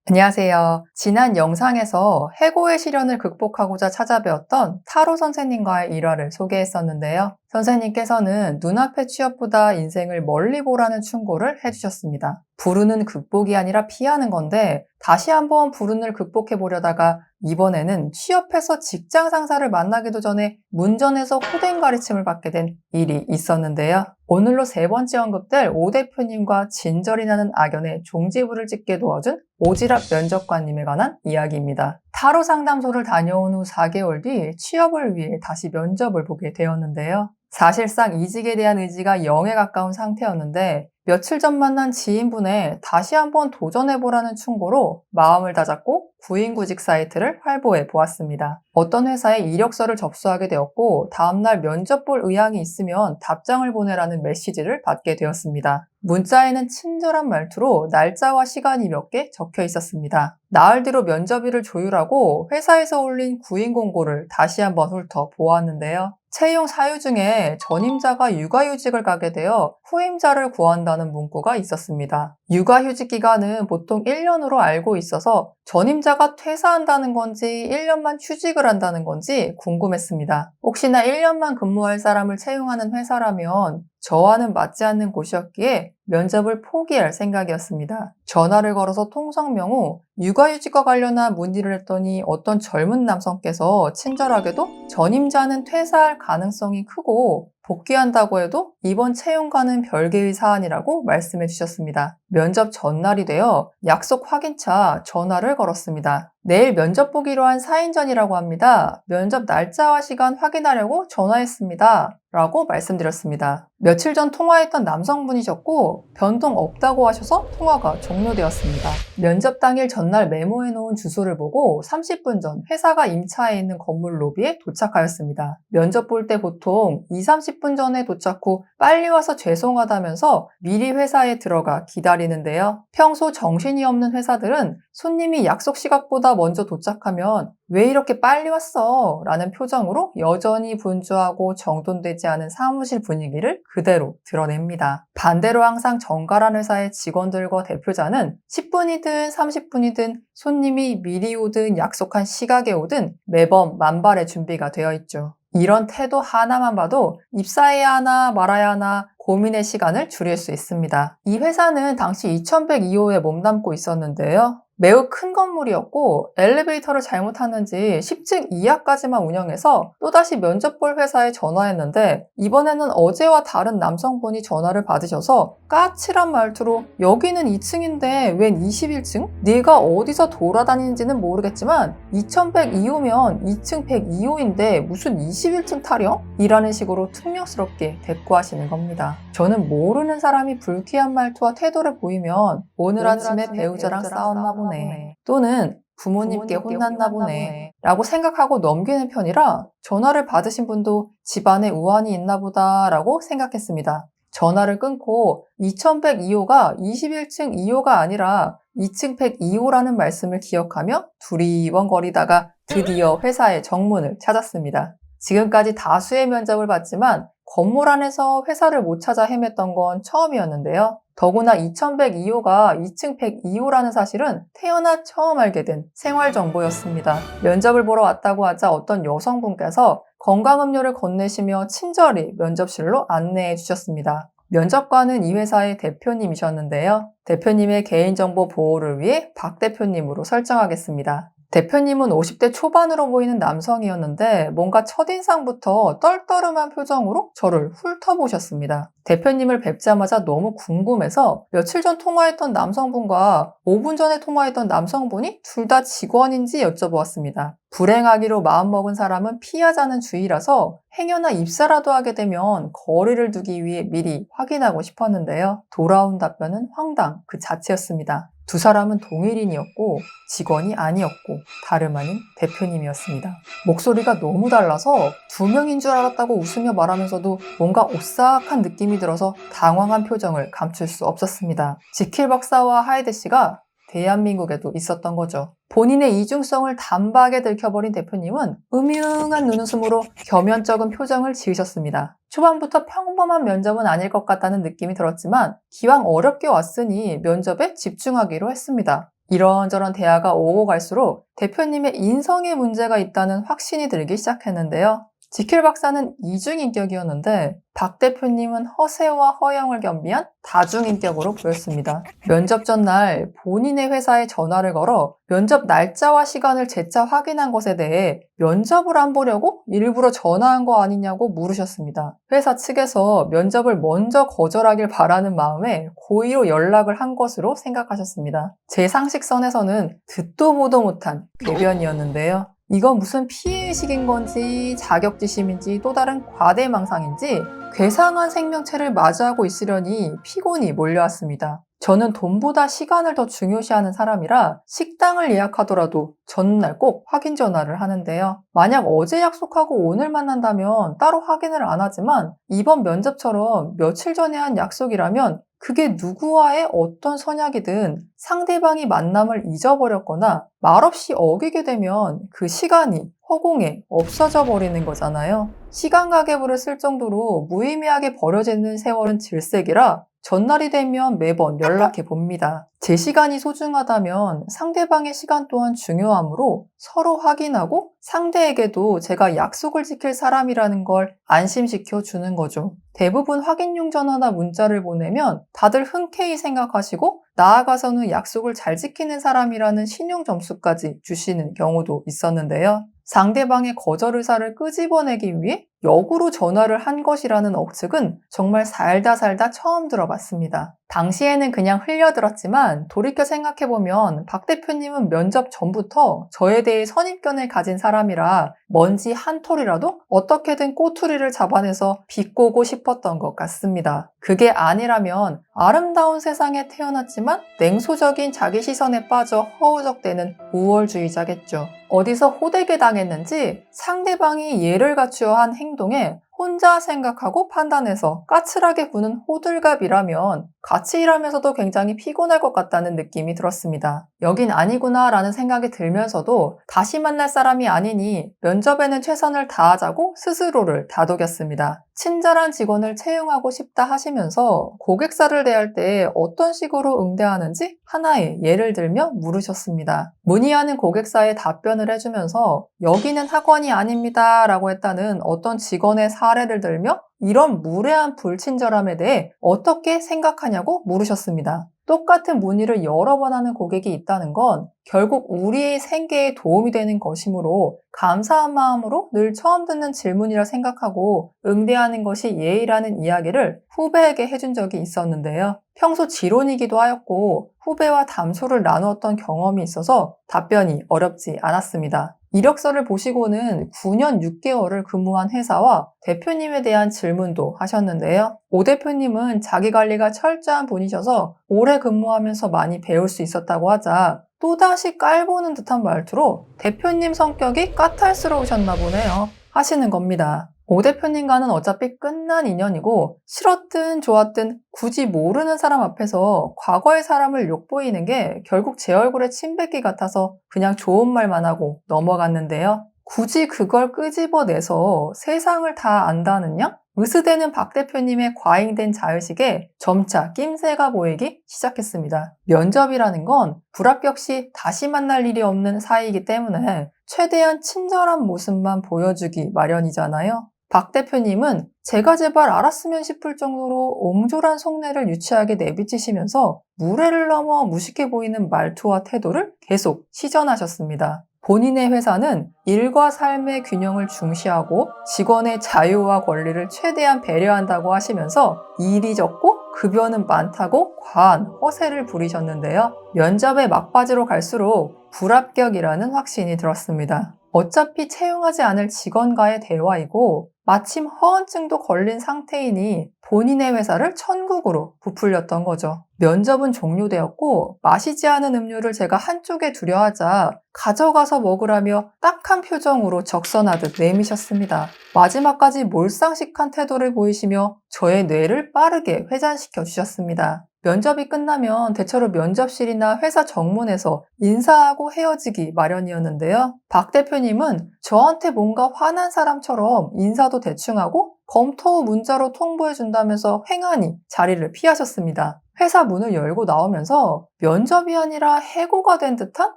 안녕하세요. 지난 영상에서 해고의 시련을 극복하고자 찾아뵈었던 타로 선생님과의 일화를 소개했었는데요. 선생님께서는 눈앞의 취업보다 인생을 멀리 보라는 충고를 해주셨습니다. 불운은 극복이 아니라 피하는 건데 다시 한번 불운을 극복해 보려다가 이번에는 취업해서 직장 상사를 만나기도 전에 문전에서 호된 가르침을 받게 된 일이 있었는데요. 오늘로 세 번째 언급될 오 대표님과 진절이 나는 악연의 종지부를 찍게 도와준 오지랖 면접관님에 관한 이야기입니다. 타로 상담소를 다녀온 후 4개월 뒤 취업을 위해 다시 면접을 보게 되었는데요. 사실상 이직에 대한 의지가 0에 가까운 상태였는데 며칠 전 만난 지인분의 다시 한번 도전해보라는 충고로 마음을 다잡고 구인구직 사이트를 활보해 보았습니다. 어떤 회사에 이력서를 접수하게 되었고 다음날 면접 볼 의향이 있으면 답장을 보내라는 메시지를 받게 되었습니다. 문자에는 친절한 말투로 날짜와 시간이 몇 개 적혀 있었습니다. 나흘 뒤로 면접일을 조율하고 회사에서 올린 구인 공고를 다시 한번 훑어 보았는데요. 채용 사유 중에 전임자가 육아휴직을 가게 되어 후임자를 구한다는 문구가 있었습니다. 육아휴직 기간은 보통 1년으로 알고 있어서 전임자가 퇴사한다는 건지 1년만 휴직을 한다는 건지 궁금했습니다. 혹시나 1년만 근무할 사람을 채용하는 회사라면 저와는 맞지 않는 곳이었기에 면접을 포기할 생각이었습니다. 전화를 걸어서 통성명후 육아휴직과 관련한 문의를 했더니 어떤 젊은 남성께서 친절하게도 전임자는 퇴사할 가능성이 크고 복귀한다고 해도 이번 채용과는 별개의 사안이라고 말씀해 주셨습니다. 면접 전날이 되어 약속 확인차 전화를 걸었습니다. 내일 면접 보기로 한 4인 전이라고 합니다. 면접 날짜와 시간 확인하려고 전화했습니다. 라고 말씀드렸습니다. 며칠 전 통화했던 남성분이셨고 변동 없다고 하셔서 통화가 종료되었습니다. 면접 당일 전날 메모해 놓은 주소를 보고 30분 전 회사가 임차해 있는 건물 로비에 도착하였습니다. 면접 볼 때 보통 30분 전에 도착 후 빨리 와서 죄송하다면서 미리 회사에 들어가 기다리는데요. 평소 정신이 없는 회사들은 손님이 약속 시각보다 먼저 도착하면 왜 이렇게 빨리 왔어? 라는 표정으로 여전히 분주하고 정돈되지 않은 사무실 분위기를 그대로 드러냅니다. 반대로 항상 정갈한 회사의 직원들과 대표자는 10분이든 30분이든 손님이 미리 오든 약속한 시각에 오든 매번 만발의 준비가 되어 있죠. 이런 태도 하나만 봐도 입사해야 하나 말아야 하나 고민의 시간을 줄일 수 있습니다. 이 회사는 당시 2102호에 몸담고 있었는데요. 매우 큰 건물이었고 엘리베이터를 잘못 탔는지 10층 이하까지만 운영해서 또다시 면접 볼 회사에 전화했는데 이번에는 어제와 다른 남성분이 전화를 받으셔서 까칠한 말투로 여기는 2층인데 웬 21층? 네가 어디서 돌아다니는지는 모르겠지만 2102호면 2층 102호인데 무슨 21층 타령? 이라는 식으로 퉁명스럽게 대꾸하시는 겁니다. 저는 모르는 사람이 불쾌한 말투와 태도를 보이면 오늘 아침에 배우자랑 싸웠나 보네. 또는 부모님께 혼났나 보네. 라고 생각하고 넘기는 편이라 전화를 받으신 분도 집안에 우환이 있나 보다 라고 생각했습니다. 전화를 끊고 2102호가 21층 2호가 아니라 2층 102호라는 말씀을 기억하며 두리번거리다가 드디어 회사의 정문을 찾았습니다. 지금까지 다수의 면접을 봤지만 건물 안에서 회사를 못 찾아 헤맸던 건 처음이었는데요. 더구나 2102호가 2층 102호라는 사실은 태어나 처음 알게 된 생활정보였습니다. 면접을 보러 왔다고 하자 어떤 여성분께서 건강음료를 건네시며 친절히 면접실로 안내해 주셨습니다. 면접관은 이 회사의 대표님이셨는데요. 대표님의 개인정보 보호를 위해 박 대표님으로 설정하겠습니다. 대표님은 50대 초반으로 보이는 남성이었는데 뭔가 첫인상부터 떨떠름한 표정으로 저를 훑어보셨습니다. 대표님을 뵙자마자 너무 궁금해서 며칠 전 통화했던 남성분과 5분 전에 통화했던 남성분이 둘 다 직원인지 여쭤보았습니다. 불행하기로 마음먹은 사람은 피하자는 주의라서 행여나 입사라도 하게 되면 거리를 두기 위해 미리 확인하고 싶었는데요. 돌아온 답변은 황당 그 자체였습니다. 두 사람은 동일인이었고 직원이 아니었고 다름 아닌 대표님이었습니다. 목소리가 너무 달라서 두 명인 줄 알았다고 웃으며 말하면서도 뭔가 오싹한 느낌이 들어서 당황한 표정을 감출 수 없었습니다. 지킬 박사와 하이데 씨가 대한민국에도 있었던 거죠. 본인의 이중성을 단박에 들켜버린 대표님은 음흉한 눈웃음으로 겸연쩍은 표정을 지으셨습니다. 초반부터 평범한 면접은 아닐 것 같다는 느낌이 들었지만 기왕 어렵게 왔으니 면접에 집중하기로 했습니다. 이런저런 대화가 오고 갈수록 대표님의 인성에 문제가 있다는 확신이 들기 시작했는데요. 지킬 박사는 이중인격이었는데 박 대표님은 허세와 허영을 겸비한 다중인격으로 보였습니다. 면접 전날 본인의 회사에 전화를 걸어 면접 날짜와 시간을 재차 확인한 것에 대해 면접을 안 보려고 일부러 전화한 거 아니냐고 물으셨습니다. 회사 측에서 면접을 먼저 거절하길 바라는 마음에 고의로 연락을 한 것으로 생각하셨습니다. 제 상식선에서는 듣도 보도 못한 궤변이었는데요. 이건 무슨 피해의식인 건지 자격지심인지 또 다른 과대망상인지 괴상한 생명체를 마주하고 있으려니 피곤이 몰려왔습니다. 저는 돈보다 시간을 더 중요시하는 사람이라 식당을 예약하더라도 전날 꼭 확인 전화를 하는데요. 만약 어제 약속하고 오늘 만난다면 따로 확인을 안 하지만 이번 면접처럼 며칠 전에 한 약속이라면 그게 누구와의 어떤 선약이든 상대방이 만남을 잊어버렸거나 말없이 어기게 되면 그 시간이 허공에 없어져 버리는 거잖아요. 시간 가계부를 쓸 정도로 무의미하게 버려지는 세월은 질색이라 전날이 되면 매번 연락해 봅니다. 제 시간이 소중하다면 상대방의 시간 또한 중요하므로 서로 확인하고 상대에게도 제가 약속을 지킬 사람이라는 걸 안심시켜 주는 거죠. 대부분 확인용 전화나 문자를 보내면 다들 흔쾌히 생각하시고 나아가서는 약속을 잘 지키는 사람이라는 신용 점수까지 주시는 경우도 있었는데요. 상대방의 거절 의사를 끄집어내기 위해 역으로 전화를 한 것이라는 억측은 정말 살다 처음 들어봤습니다. 당시에는 그냥 흘려들었지만 돌이켜 생각해보면 박 대표님은 면접 전부터 저에 대해 선입견을 가진 사람이라 먼지 한 톨이라도 어떻게든 꼬투리를 잡아내서 비꼬고 싶었던 것 같습니다. 그게 아니라면 아름다운 세상에 태어났지만 냉소적인 자기 시선에 빠져 허우적대는 우월주의자겠죠. 어디서 호되게 당했는지 상대방이 예를 갖추어 한 행동에 혼자 생각하고 판단해서 까칠하게 구는 호들갑이라면 같이 일하면서도 굉장히 피곤할 것 같다는 느낌이 들었습니다. 여긴 아니구나 라는 생각이 들면서도 다시 만날 사람이 아니니 면접에는 최선을 다하자고 스스로를 다독였습니다. 친절한 직원을 채용하고 싶다 하시면서 고객사를 대할 때 어떤 식으로 응대하는지 하나의 예를 들며 물으셨습니다. 문의하는 고객사에 답변을 해주면서 여기는 학원이 아닙니다 라고 했다는 어떤 직원의 사례를 들며 이런 무례한 불친절함에 대해 어떻게 생각하냐고 물으셨습니다. 똑같은 문의를 여러 번 하는 고객이 있다는 건 결국 우리의 생계에 도움이 되는 것이므로 감사한 마음으로 늘 처음 듣는 질문이라 생각하고 응대하는 것이 예의라는 이야기를 후배에게 해준 적이 있었는데요. 평소 지론이기도 하였고 후배와 담소를 나누었던 경험이 있어서 답변이 어렵지 않았습니다. 이력서를 보시고는 9년 6개월을 근무한 회사와 대표님에 대한 질문도 하셨는데요. 오 대표님은 자기 관리가 철저한 분이셔서 오래 근무하면서 많이 배울 수 있었다고 하자 또다시 깔보는 듯한 말투로 대표님 성격이 까탈스러우셨나 보네요 하시는 겁니다. 오 대표님과는 어차피 끝난 인연이고 싫었든 좋았든 굳이 모르는 사람 앞에서 과거의 사람을 욕보이는 게 결국 제 얼굴에 침 뱉기 같아서 그냥 좋은 말만 하고 넘어갔는데요. 굳이 그걸 끄집어내서 세상을 다 안다는 양? 으스대는 박 대표님의 과잉된 자의식에 점차 낌새가 보이기 시작했습니다. 면접이라는 건 불합격 시 다시 만날 일이 없는 사이이기 때문에 최대한 친절한 모습만 보여주기 마련이잖아요. 박 대표님은 제가 제발 알았으면 싶을 정도로 옹졸한 속내를 유치하게 내비치시면서 무례를 넘어 무식해 보이는 말투와 태도를 계속 시전하셨습니다. 본인의 회사는 일과 삶의 균형을 중시하고 직원의 자유와 권리를 최대한 배려한다고 하시면서 일이 적고 급여는 많다고 과한 허세를 부리셨는데요. 면접의 막바지로 갈수록 불합격이라는 확신이 들었습니다. 어차피 채용하지 않을 직원과의 대화이고 마침 허언증도 걸린 상태이니 본인의 회사를 천국으로 부풀렸던 거죠. 면접은 종료되었고 마시지 않은 음료를 제가 한쪽에 두려 하자 가져가서 먹으라며 딱한 표정으로 적선하듯 내미셨습니다. 마지막까지 몰상식한 태도를 보이시며 저의 뇌를 빠르게 회전시켜 주셨습니다. 면접이 끝나면 대체로 면접실이나 회사 정문에서 인사하고 헤어지기 마련이었는데요. 박 대표님은 저한테 뭔가 화난 사람처럼 인사도 대충 하고 검토 후 문자로 통보해 준다면서 횡하니 자리를 피하셨습니다. 회사 문을 열고 나오면서 면접이 아니라 해고가 된 듯한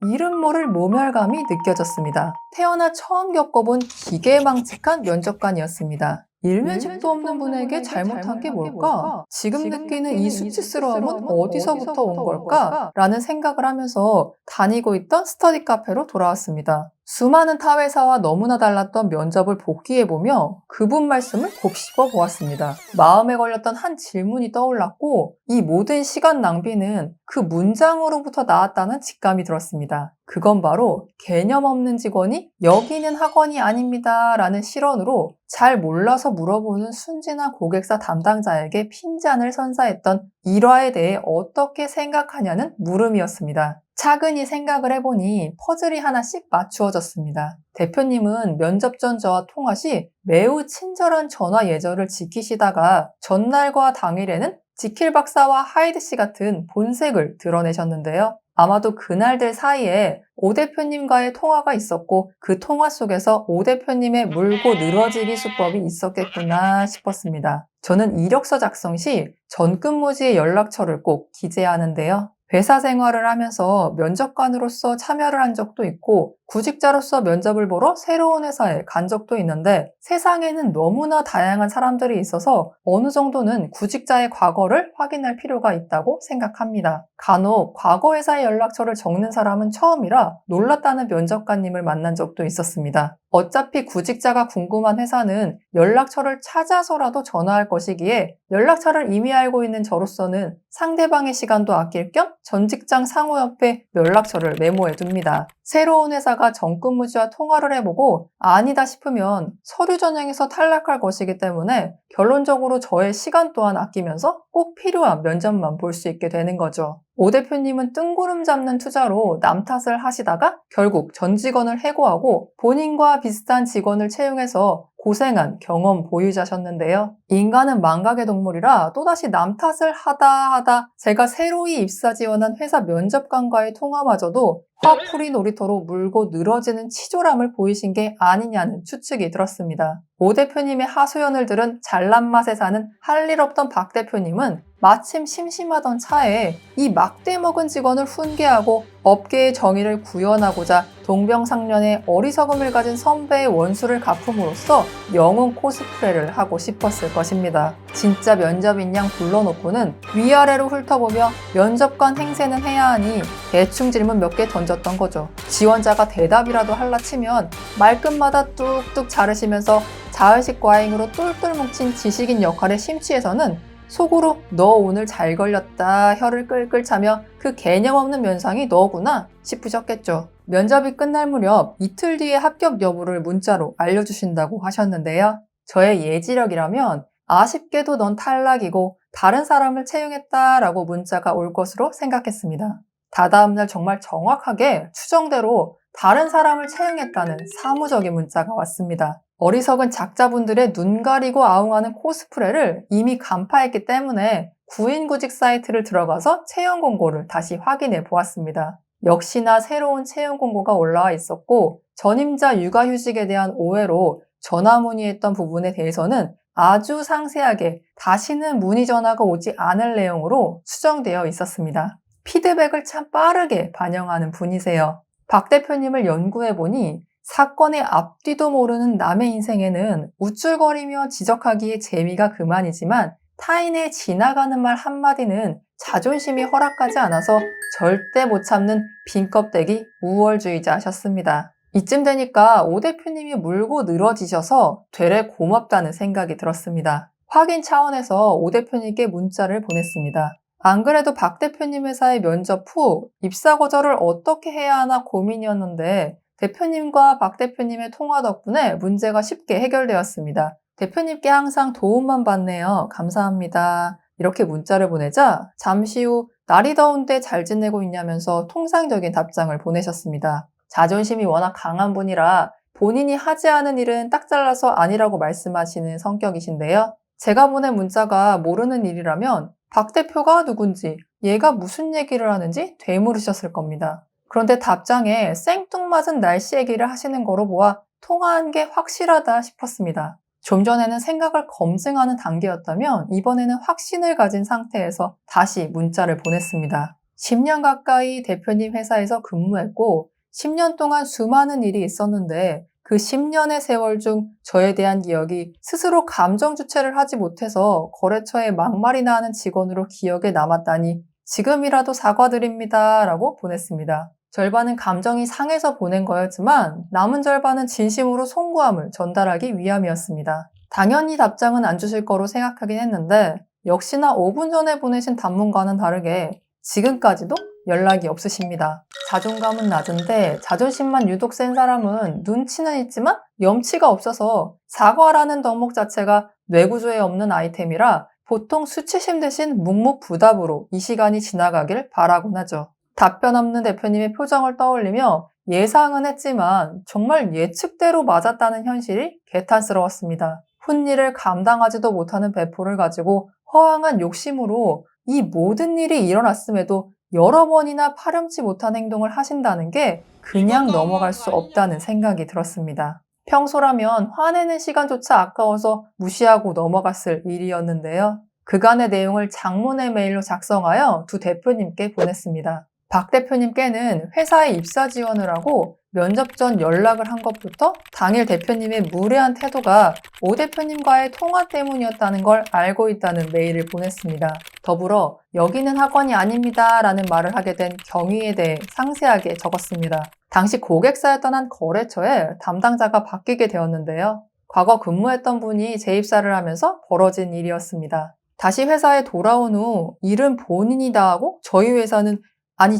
이름 모를 모멸감이 느껴졌습니다. 태어나 처음 겪어본 기계망측한 면접관이었습니다. 일면식도 없는 분에게 잘못한 게 뭘까? 지금 느끼는 이 수치스러움은 어디서부터 온 걸까? 라는 생각을 하면서 다니고 있던 스터디 카페로 돌아왔습니다. 수많은 타 회사와 너무나 달랐던 면접을 복기해보며 그분 말씀을 곱씹어 보았습니다. 마음에 걸렸던 한 질문이 떠올랐고 이 모든 시간 낭비는 그 문장으로부터 나왔다는 직감이 들었습니다. 그건 바로 개념 없는 직원이 여기는 학원이 아닙니다 라는 실언으로 잘 몰라서 물어보는 순진한 고객사 담당자에게 핀잔을 선사했던 일화에 대해 어떻게 생각하냐는 물음이었습니다. 차근히 생각을 해보니 퍼즐이 하나씩 맞추어졌습니다. 대표님은 면접 전 저와 통화 시 매우 친절한 전화 예절을 지키시다가 전날과 당일에는 지킬 박사와 하이드 씨 같은 본색을 드러내셨는데요. 아마도 그날들 사이에 오 대표님과의 통화가 있었고 그 통화 속에서 오 대표님의 물고 늘어지기 수법이 있었겠구나 싶었습니다. 저는 이력서 작성 시 전근무지의 연락처를 꼭 기재하는데요. 회사 생활을 하면서 면접관으로서 참여를 한 적도 있고 구직자로서 면접을 보러 새로운 회사에 간 적도 있는데 세상에는 너무나 다양한 사람들이 있어서 어느 정도는 구직자의 과거를 확인할 필요가 있다고 생각합니다. 간혹 과거 회사의 연락처를 적는 사람은 처음이라 놀랐다는 면접관님을 만난 적도 있었습니다. 어차피 구직자가 궁금한 회사는 연락처를 찾아서라도 전화할 것이기에 연락처를 이미 알고 있는 저로서는 상대방의 시간도 아낄 겸 전 직장 상호 옆에 연락처를 메모해 둡니다. 새로운 회사가 전근무지와 통화를 해보고 아니다 싶으면 서류 전형에서 탈락할 것이기 때문에 결론적으로 저의 시간 또한 아끼면서 꼭 필요한 면접만 볼 수 있게 되는 거죠. 오 대표님은 뜬구름 잡는 투자로 남 탓을 하시다가 결국 전 직원을 해고하고 본인과 비슷한 직원을 채용해서 고생한 경험 보유자셨는데요. 인간은 망각의 동물이라 또다시 남 탓을 하다 제가 새로이 입사 지원한 회사 면접관과의 통화마저도 화풀이 놀이터로 물고 늘어지는 치졸함을 보이신 게 아니냐는 추측이 들었습니다. 오 대표님의 하소연을 들은 잘난 맛에 사는 할 일 없던 박 대표님은 마침 심심하던 차에 이 막대 먹은 직원을 훈계하고 업계의 정의를 구현하고자 동병상련의 어리석음을 가진 선배의 원수를 갚음으로써 영웅 코스프레를 하고 싶었을 것입니다. 진짜 면접인 양 불러놓고는 위아래로 훑어보며 면접관 행세는 해야 하니 대충 질문 몇 개 던졌던 거죠. 지원자가 대답이라도 할라 치면 말끝마다 뚝뚝 자르시면서 자의식 과잉으로 똘똘 뭉친 지식인 역할에 심취해서는 속으로 너 오늘 잘 걸렸다 혀를 끌끌 차며 그 개념 없는 면상이 너구나 싶으셨겠죠. 면접이 끝날 무렵 이틀 뒤에 합격 여부를 문자로 알려주신다고 하셨는데요. 저의 예지력이라면 아쉽게도 넌 탈락이고 다른 사람을 채용했다라고 문자가 올 것으로 생각했습니다. 다다음 날 정말 정확하게 추정대로 다른 사람을 채용했다는 사무적인 문자가 왔습니다. 어리석은 작자분들의 눈 가리고 아웅하는 코스프레를 이미 간파했기 때문에 구인구직 사이트를 들어가서 채용 공고를 다시 확인해 보았습니다. 역시나 새로운 채용 공고가 올라와 있었고 전임자 육아휴직에 대한 오해로 전화 문의했던 부분에 대해서는 아주 상세하게 다시는 문의 전화가 오지 않을 내용으로 수정되어 있었습니다. 피드백을 참 빠르게 반영하는 분이세요. 박 대표님을 연구해보니 사건의 앞뒤도 모르는 남의 인생에는 우쭐거리며 지적하기에 재미가 그만이지만 타인의 지나가는 말 한마디는 자존심이 허락하지 않아서 절대 못 참는 빈껍데기 우월주의자셨습니다. 이쯤 되니까 오 대표님이 물고 늘어지셔서 되레 고맙다는 생각이 들었습니다. 확인 차원에서 오 대표님께 문자를 보냈습니다. 안 그래도 박 대표님 회사의 면접 후 입사 거절을 어떻게 해야 하나 고민이었는데 대표님과 박 대표님의 통화 덕분에 문제가 쉽게 해결되었습니다. 대표님께 항상 도움만 받네요. 감사합니다. 이렇게 문자를 보내자 잠시 후 날이 더운데 잘 지내고 있냐면서 통상적인 답장을 보내셨습니다. 자존심이 워낙 강한 분이라 본인이 하지 않은 일은 딱 잘라서 아니라고 말씀하시는 성격이신데요. 제가 보낸 문자가 모르는 일이라면 박 대표가 누군지, 얘가 무슨 얘기를 하는지 되물으셨을 겁니다. 그런데 답장에 생뚱맞은 날씨 얘기를 하시는 거로 보아 통화한 게 확실하다 싶었습니다. 좀 전에는 생각을 검증하는 단계였다면 이번에는 확신을 가진 상태에서 다시 문자를 보냈습니다. 10년 가까이 대표님 회사에서 근무했고 10년 동안 수많은 일이 있었는데 그 10년의 세월 중 저에 대한 기억이 스스로 감정 주체를 하지 못해서 거래처에 막말이나 하는 직원으로 기억에 남았다니 지금이라도 사과드립니다 라고 보냈습니다. 절반은 감정이 상해서 보낸 거였지만 남은 절반은 진심으로 송구함을 전달하기 위함이었습니다. 당연히 답장은 안 주실 거로 생각하긴 했는데 역시나 5분 전에 보내신 단문과는 다르게 지금까지도 연락이 없으십니다. 자존감은 낮은데 자존심만 유독 센 사람은 눈치는 있지만 염치가 없어서 사과라는 덕목 자체가 뇌구조에 없는 아이템이라 보통 수치심 대신 묵묵부답으로 이 시간이 지나가길 바라곤 하죠. 답변 없는 대표님의 표정을 떠올리며 예상은 했지만 정말 예측대로 맞았다는 현실이 개탄스러웠습니다. 훗일을 감당하지도 못하는 배포를 가지고 허황한 욕심으로 이 모든 일이 일어났음에도 여러 번이나 파렴치 못한 행동을 하신다는 게 그냥 넘어갈 수 없다는 생각이 들었습니다. 평소라면 화내는 시간조차 아까워서 무시하고 넘어갔을 일이었는데요. 그간의 내용을 장문의 메일로 작성하여 두 대표님께 보냈습니다. 박 대표님께는 회사에 입사 지원을 하고 면접 전 연락을 한 것부터 당일 대표님의 무례한 태도가 오 대표님과의 통화 때문이었다는 걸 알고 있다는 메일을 보냈습니다. 더불어 여기는 학원이 아닙니다 라는 말을 하게 된 경위에 대해 상세하게 적었습니다. 당시 고객사였던 한 거래처에 담당자가 바뀌게 되었는데요. 과거 근무했던 분이 재입사를 하면서 벌어진 일이었습니다. 다시 회사에 돌아온 후 일은 본인이 다 하고 저희 회사는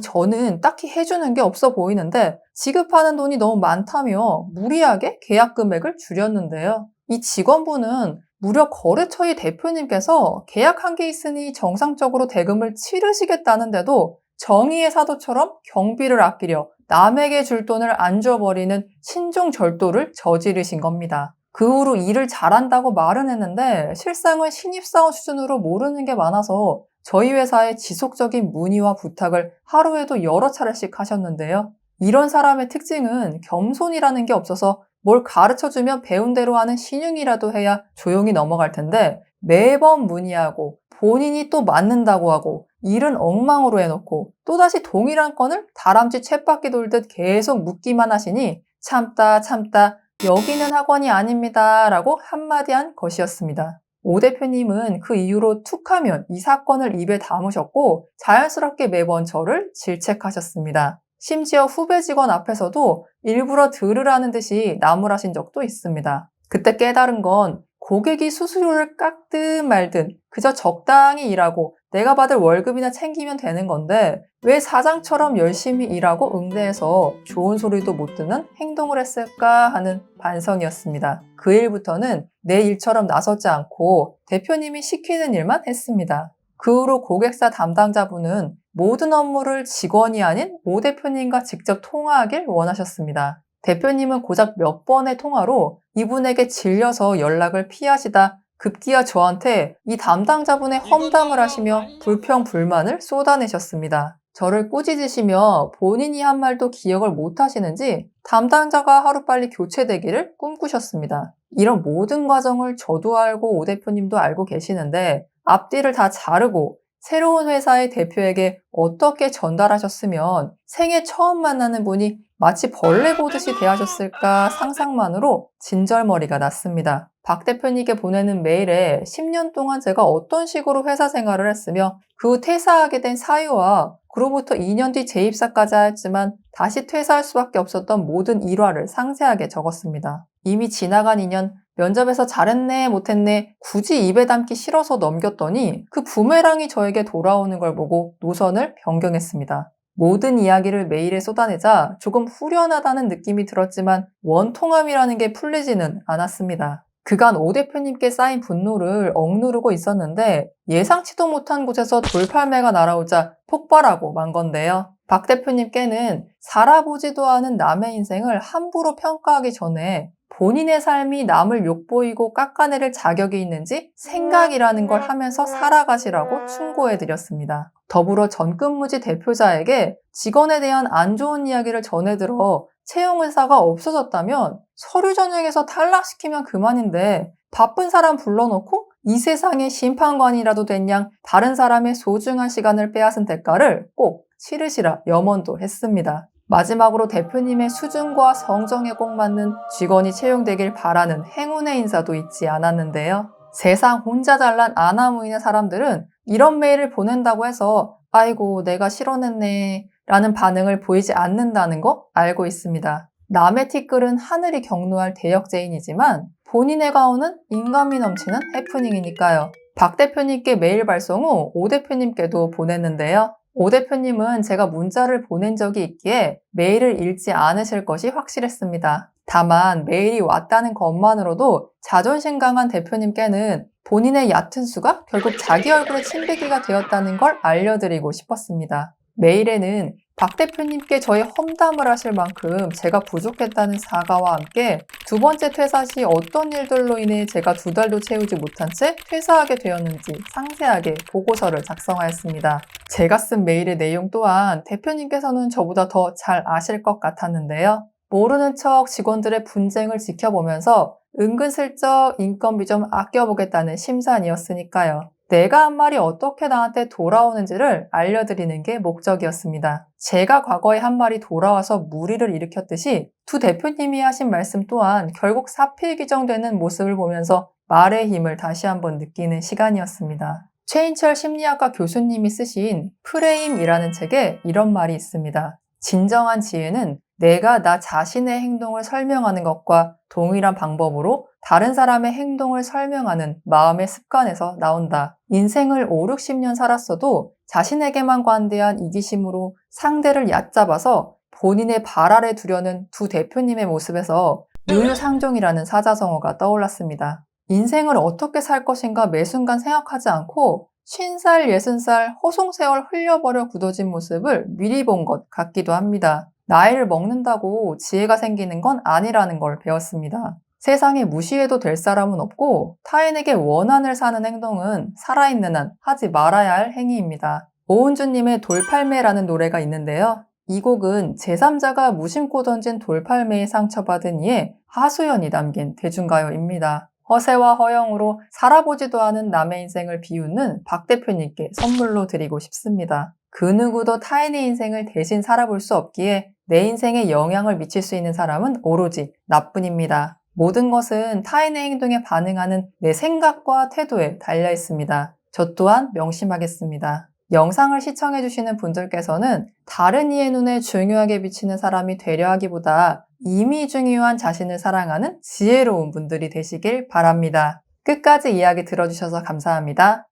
저는 딱히 해주는 게 없어 보이는데 지급하는 돈이 너무 많다며 무리하게 계약 금액을 줄였는데요. 이 직원분은 무려 거래처의 대표님께서 계약한 게 있으니 정상적으로 대금을 치르시겠다는데도 정의의 사도처럼 경비를 아끼려 남에게 줄 돈을 안 줘버리는 신종절도를 저지르신 겁니다. 그 후로 일을 잘한다고 말은 했는데 실상은 신입사원 수준으로 모르는 게 많아서 저희 회사에 지속적인 문의와 부탁을 하루에도 여러 차례씩 하셨는데요. 이런 사람의 특징은 겸손이라는 게 없어서 뭘 가르쳐주면 배운 대로 하는 신용이라도 해야 조용히 넘어갈 텐데 매번 문의하고 본인이 또 맞는다고 하고 일은 엉망으로 해놓고 또다시 동일한 건을 다람쥐 쳇바퀴 돌듯 계속 묻기만 하시니 참다 여기는 학원이 아닙니다 라고 한마디 한 것이었습니다. 오 대표님은 그 이후로 툭하면 이 사건을 입에 담으셨고 자연스럽게 매번 저를 질책하셨습니다. 심지어 후배 직원 앞에서도 일부러 들으라는 듯이 나무라신 적도 있습니다. 그때 깨달은 건 고객이 수수료를 깎든 말든 그저 적당히 일하고 내가 받을 월급이나 챙기면 되는 건데 왜 사장처럼 열심히 일하고 응대해서 좋은 소리도 못 듣는 행동을 했을까 하는 반성이었습니다. 그 일부터는 내 일처럼 나서지 않고 대표님이 시키는 일만 했습니다. 그 후로 고객사 담당자분은 모든 업무를 직원이 아닌 오 대표님과 직접 통화하길 원하셨습니다. 대표님은 고작 몇 번의 통화로 이분에게 질려서 연락을 피하시다 급기야 저한테 이 담당자분의 험담을 하시며 불평불만을 쏟아내셨습니다. 저를 꾸짖으시며 본인이 한 말도 기억을 못 하시는지 담당자가 하루빨리 교체되기를 꿈꾸셨습니다. 이런 모든 과정을 저도 알고 오 대표님도 알고 계시는데 앞뒤를 다 자르고 새로운 회사의 대표에게 어떻게 전달하셨으면 생애 처음 만나는 분이 마치 벌레 보듯이 대하셨을까 상상만으로 진절머리가 났습니다. 박 대표님께 보내는 메일에 10년 동안 제가 어떤 식으로 회사 생활을 했으며 그 후 퇴사하게 된 사유와 그로부터 2년 뒤 재입사까지 하였지만 다시 퇴사할 수밖에 없었던 모든 일화를 상세하게 적었습니다. 이미 지나간 2년 면접에서 잘했네 못했네 굳이 입에 담기 싫어서 넘겼더니 그 부메랑이 저에게 돌아오는 걸 보고 노선을 변경했습니다. 모든 이야기를 메일에 쏟아내자 조금 후련하다는 느낌이 들었지만 원통함이라는 게 풀리지는 않았습니다. 그간 오 대표님께 쌓인 분노를 억누르고 있었는데 예상치도 못한 곳에서 돌팔매가 날아오자 폭발하고 만 건데요. 박 대표님께는 살아보지도 않은 남의 인생을 함부로 평가하기 전에 본인의 삶이 남을 욕보이고 깎아내릴 자격이 있는지 생각이라는 걸 하면서 살아가시라고 충고해드렸습니다. 더불어 전근무지 대표자에게 직원에 대한 안 좋은 이야기를 전해들어 채용 의사가 없어졌다면 서류 전형에서 탈락시키면 그만인데 바쁜 사람 불러놓고 이 세상의 심판관이라도 된 양 다른 사람의 소중한 시간을 빼앗은 대가를 꼭 치르시라 염원도 했습니다. 마지막으로 대표님의 수준과 성정에 꼭 맞는 직원이 채용되길 바라는 행운의 인사도 잊지 않았는데요. 세상 혼자 잘난 아나무인의 사람들은 이런 메일을 보낸다고 해서 아이고 내가 실언했네 라는 반응을 보이지 않는다는 거 알고 있습니다. 남의 티끌은 하늘이 경노할 대역죄인이지만 본인의 가오는 인간미 넘치는 해프닝이니까요. 박 대표님께 메일 발송 후 오 대표님께도 보냈는데요. 오 대표님은 제가 문자를 보낸 적이 있기에 메일을 읽지 않으실 것이 확실했습니다. 다만 메일이 왔다는 것만으로도 자존심 강한 대표님께는 본인의 얕은 수가 결국 자기 얼굴에 침뱉기가 되었다는 걸 알려드리고 싶었습니다. 메일에는 박 대표님께 저희 험담을 하실 만큼 제가 부족했다는 사과와 함께 두 번째 퇴사 시 어떤 일들로 인해 제가 2달도 채우지 못한 채 퇴사하게 되었는지 상세하게 보고서를 작성하였습니다. 제가 쓴 메일의 내용 또한 대표님께서는 저보다 더 잘 아실 것 같았는데요. 모르는 척 직원들의 분쟁을 지켜보면서 은근슬쩍 인건비 좀 아껴보겠다는 심산이었으니까요. 내가 한 말이 어떻게 나한테 돌아오는지를 알려드리는 게 목적이었습니다. 제가 과거에 한 말이 돌아와서 무리를 일으켰듯이 두 대표님이 하신 말씀 또한 결국 사필귀정되는 모습을 보면서 말의 힘을 다시 한번 느끼는 시간이었습니다. 최인철 심리학과 교수님이 쓰신 프레임이라는 책에 이런 말이 있습니다. 진정한 지혜는 내가 나 자신의 행동을 설명하는 것과 동일한 방법으로 다른 사람의 행동을 설명하는 마음의 습관에서 나온다. 인생을 5, 60년 살았어도 자신에게만 관대한 이기심으로 상대를 얕잡아서 본인의 발 아래 두려는 두 대표님의 모습에서 유유상종이라는 사자성어가 떠올랐습니다. 인생을 어떻게 살 것인가 매 순간 생각하지 않고 50살, 60살 허송세월 흘려버려 굳어진 모습을 미리 본 것 같기도 합니다. 나이를 먹는다고 지혜가 생기는 건 아니라는 걸 배웠습니다. 세상에 무시해도 될 사람은 없고 타인에게 원한을 사는 행동은 살아있는 한 하지 말아야 할 행위입니다. 오은주님의 돌팔매라는 노래가 있는데요. 이 곡은 제3자가 무심코 던진 돌팔매에 상처받은 이의 하소연이 담긴 대중가요입니다. 허세와 허영으로 살아보지도 않은 남의 인생을 비웃는 박 대표님께 선물로 드리고 싶습니다. 그 누구도 타인의 인생을 대신 살아볼 수 없기에 내 인생에 영향을 미칠 수 있는 사람은 오로지 나뿐입니다. 모든 것은 타인의 행동에 반응하는 내 생각과 태도에 달려 있습니다. 저 또한 명심하겠습니다. 영상을 시청해주시는 분들께서는 다른 이의 눈에 중요하게 비치는 사람이 되려 하기보다 이미 중요한 자신을 사랑하는 지혜로운 분들이 되시길 바랍니다. 끝까지 이야기 들어주셔서 감사합니다.